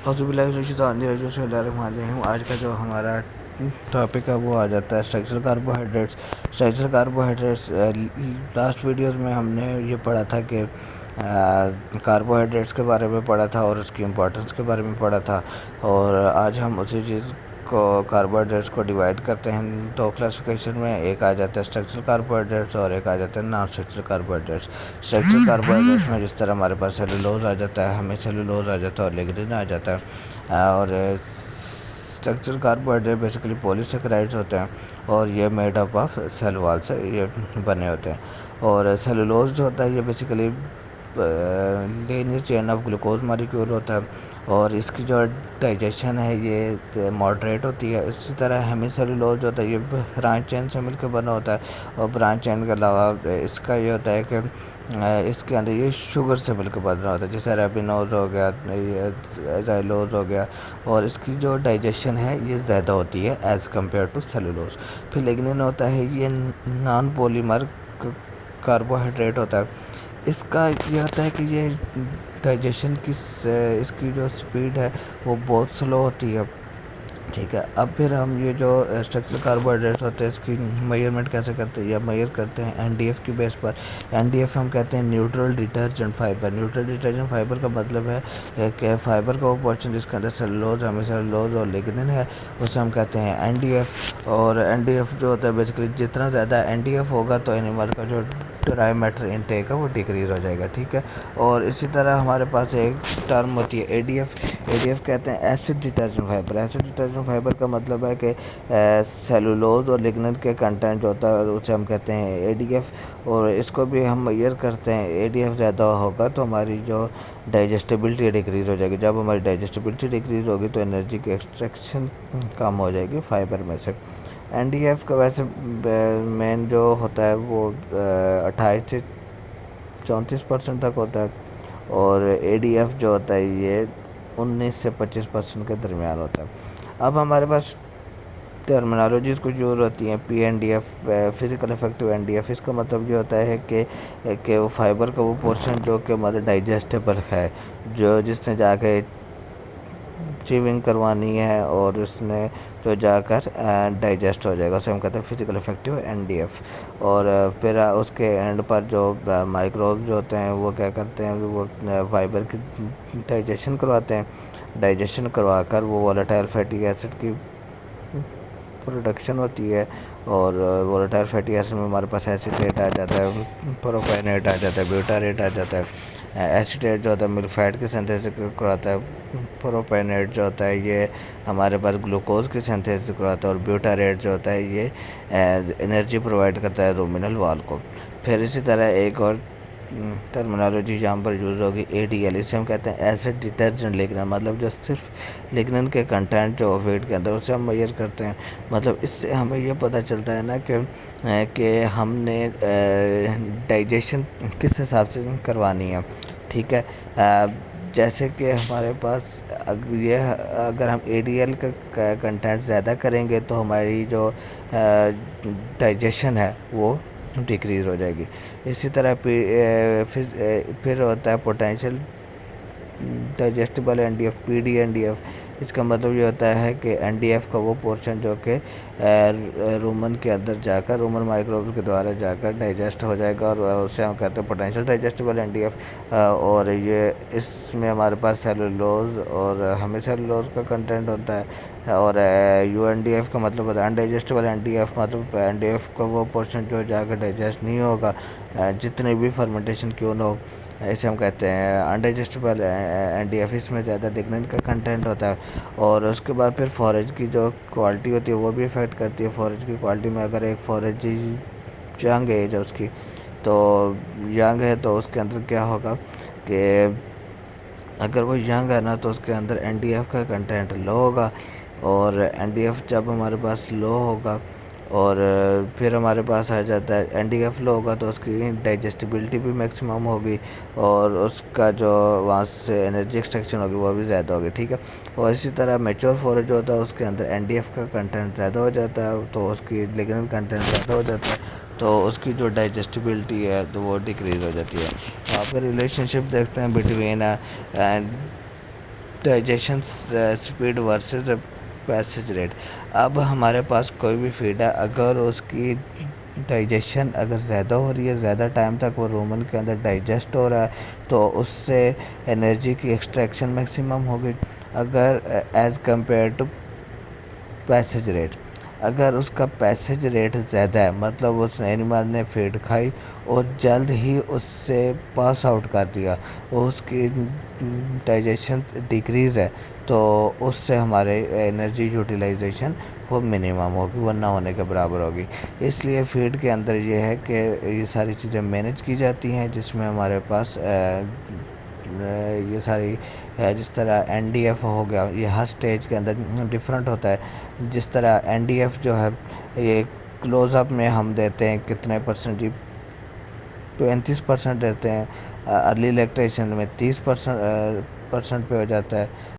औज़ुबिल्लाहिमिनश्शैतानिर्रजीम। आज का जो हमारा टॉपिक है वो आ जाता है structural carbohydrates. Structural carbohydrates last videos में हमने ये पढ़ा था कि कार्बोहाइड्रेट्स के बारे में पढ़ा था और उसकी इम्पोर्टेंस के बारे में पढ़ा था, और आज हम उसी चीज़ को कार्बोहाइड्रेट्स को डिवाइड करते हैं दो क्लासिफिकेशन में। एक आ जाता है स्ट्रक्चरल कार्बोहाइड्रेट्स और एक आ जाता है non structural carbohydrates. Structural carbohydrates में जिस तरह हमारे पास सेलुलोज आ जाता है, हमें सेलुलोज आ जाता है और लिग्निन आ जाता है। और स्ट्रक्चरल कार्बोहाइड्रेट बेसिकली पॉलीसेकेराइड्स होते हैं और ये made up of cell wall से ये बने होते हैं। और सेलुलोज जो होता है ये basically linear chain of glucose molecule होता है और इसकी जो डाइजेशन है ये मॉडरेट होती है। इसी तरह हेमीसेलुलोज होता है ये ब्रांच चेन से मिलकर बना होता है, और ब्रांच चेन के अलावा इसका ये होता है कि इसके अंदर ये शुगर से मिलकर बना होता है, जैसे रेबिनोज हो गया, ज़ाइलोज हो गया, और इसकी जो डाइजेशन है ये ज़्यादा होती है एज़ कम्पेयर टू सेलुलोज। फिर लिग्निन होता है ये नॉन पॉलीमर कार्बोहाइड्रेट होता है। इसका ये होता है कि ये डाइजेशन की इसकी जो स्पीड है वो बहुत स्लो होती है, ठीक है। अब फिर हम ये जो स्ट्रक्चरल कार्बोहाइड्रेट्स होते हैं इसकी मेजरमेंट कैसे करते हैं या मेजर करते हैं एनडीएफ की बेस पर। एनडीएफ हम कहते हैं neutral detergent fibre. Neutral detergent fibre का मतलब है कि फाइबर का वो पोर्शन जिसके अंदर सेलुलोज, हेमीसेलुलोज और लिग्निन है उसे हम कहते हैं एनडीएफ। और एनडीएफ जो होता है बेसिकली जितना ज़्यादा एनडीएफ होगा तो एनिमल का जो ड्राई मैटर इनटेक है वो डिक्रीज़ हो जाएगा, ठीक है। और इसी तरह हमारे पास एक टर्म होती है एडीएफ। एडीएफ कहते हैं acid detergent fibre. Acid detergent fibre का मतलब है कि सेलुलोज और लिग्निन के कंटेंट जो होता है उसे हम कहते हैं एडीएफ। और इसको भी हम मेजर करते हैं। एडीएफ ज़्यादा होगा तो हमारी जो डाइजेस्टिबिलिटी डिक्रीज़ हो जाएगी। जब हमारी डाइजेस्टिबिलिटी डिक्रीज़ होगी तो एनर्जी की एक्सट्रैक्शन कम हो जाएगी फाइबर में से। एनडीएफ का वैसे मेन जो होता है वो 28 से 34% तक होता है, और एडीएफ जो होता है ये 19 से 25% के दरमियान होता है। अब हमारे पास टर्मिनोलॉजीज़ कुछ यूज़ होती हैं। पीएनडीएफ फिज़िकल इफेक्टिव एनडीएफ। इसका मतलब ये होता है कि वो फाइबर का वो पोर्शन जो कि हमारे डाइजेस्टेबल है, जो जिसने जाके च्यूइंग करवानी है और उसने जो जाकर डाइजेस्ट हो जाएगा उसे हम कहते हैं फिज़िकल इफेक्टिव एनडीएफ। और फिर उसके एंड पर जो माइक्रोब जो होते हैं वो क्या करते हैं, वो फाइबर की डाइजेशन करवाते हैं। डाइजेशन करवा कर वो वोलेटाइल फैटी एसिड की प्रोडक्शन होती है, और वोलेटाइल फैटी एसिड में हमारे पास एसीटेट आ जाता है, प्रोपेनेट आ जाता है, ब्यूटारेट आ जाता है। एसीटेट जो होता है मिल्क फैट की सिंथेसिस करवाता है। प्रोपेनेट जो होता है ये हमारे पास ग्लूकोज की सिंथेसिस करवाता है, और ब्यूटारेट जो होता है ये एनर्जी प्रोवाइड करता है रूमिनल वॉल को। फिर इसी तरह एक और टर्मिनोलॉजी यहाँ पर यूज़ होगी एडीएल। इसे हम कहते हैं एसिड डिटर्जेंट लिग्निन। मतलब जो सिर्फ लिग्निन के कंटेंट जो फीड के अंदर उसे हम मेजर करते हैं। मतलब इससे हमें ये पता चलता है ना कि हमने डाइजेशन किस हिसाब से करवानी है, ठीक है। जैसे कि हमारे पास अगर हम एडीएल का कंटेंट ज़्यादा करेंगे तो हमारी जो डाइजेशन है वो डिक्रीज़ हो जाएगी। इसी तरह फिर होता है पोटेंशियल डाइजेस्टिबल एनडीएफ, पीडीएनडीएफ। इसका मतलब ये होता है कि एनडीएफ का वो पोर्शन जो कि रूमन के अंदर जाकर रूमन माइक्रोब्स के द्वारा जाकर डाइजेस्ट हो जाएगा, और उसे हम कहते हैं पोटेंशियल डाइजेस्टिबल एनडीएफ। और ये इसमें हमारे पास सेलुलोज और हेमीसेलुलोज का कंटेंट होता है। और यूएनडीएफ का मतलब होता है अनडाइजेस्टिबल एनडीएफ। मतलब एनडीएफ का वो पोर्शन जो जाकर डाइजेस्ट नहीं होगा जितने भी फर्मेंटेशन क्यों ना हो, इसे हम कहते हैं अनडाइजेस्टेबल एनडीएफ। इसमें ज़्यादा लिग्निन का कंटेंट होता है। और उसके बाद फिर फॉरेज की जो क्वालिटी होती है वो भी इफ़ेक्ट करती है। फॉरेज की क्वालिटी में अगर एक फॉरेज यंग एज है उसकी, तो यंग है तो उसके अंदर क्या होगा कि अगर वो यंग है ना तो उसके अंदर एनडीएफ का कंटेंट लो होगा। और एनडीएफ जब हमारे पास लो होगा और फिर हमारे पास आ जाता है एनडीएफ लो होगा तो उसकी डाइजेस्टिबिलिटी भी मैक्सिमम होगी, और उसका जो वहाँ से एनर्जी एक्सट्रैक्शन होगी वो भी ज़्यादा होगी, ठीक है। और इसी तरह मैच्योर फॉरेज जो होता है उसके अंदर एनडीएफ का कंटेंट ज़्यादा हो जाता है तो उसकी लिग्निन कंटेंट ज़्यादा हो जाता है, तो उसकी जो डाइजेस्टिबिलिटी है तो वो डिक्रीज़ हो जाती है। आप रिलेशनशिप देखते हैं between digestion speed versus passage rate. अब हमारे पास कोई भी फीड है, अगर उसकी डाइजेशन अगर ज़्यादा हो रही है, ज़्यादा टाइम तक वो रूमन के अंदर डाइजेस्ट हो रहा है, तो उससे एनर्जी की एक्सट्रैक्शन मैक्सिमम होगी। अगर as compared to passage rate, अगर उसका पैसेज रेट ज़्यादा है, मतलब उस एनिमल ने फीड खाई और जल्द ही उससे पास आउट कर दिया, उसकी डाइजेशन डिक्रीज़ है, तो उससे हमारे एनर्जी यूटिलाइजेशन वो मिनिमम होगी, वो ना होने के बराबर होगी। इसलिए फीड के अंदर ये है कि ये सारी चीज़ें मैनेज की जाती हैं, जिसमें हमारे पास ये सारी है। जिस तरह एनडीएफ हो गया, ये हर स्टेज के अंदर डिफरेंट होता है। जिस तरह एनडीएफ जो है, ये क्लोज़अप में हम देते हैं कितने परसेंट जी, 35% देते हैं। अर्ली लैक्टेशन में 30% परसेंट पे हो जाता है।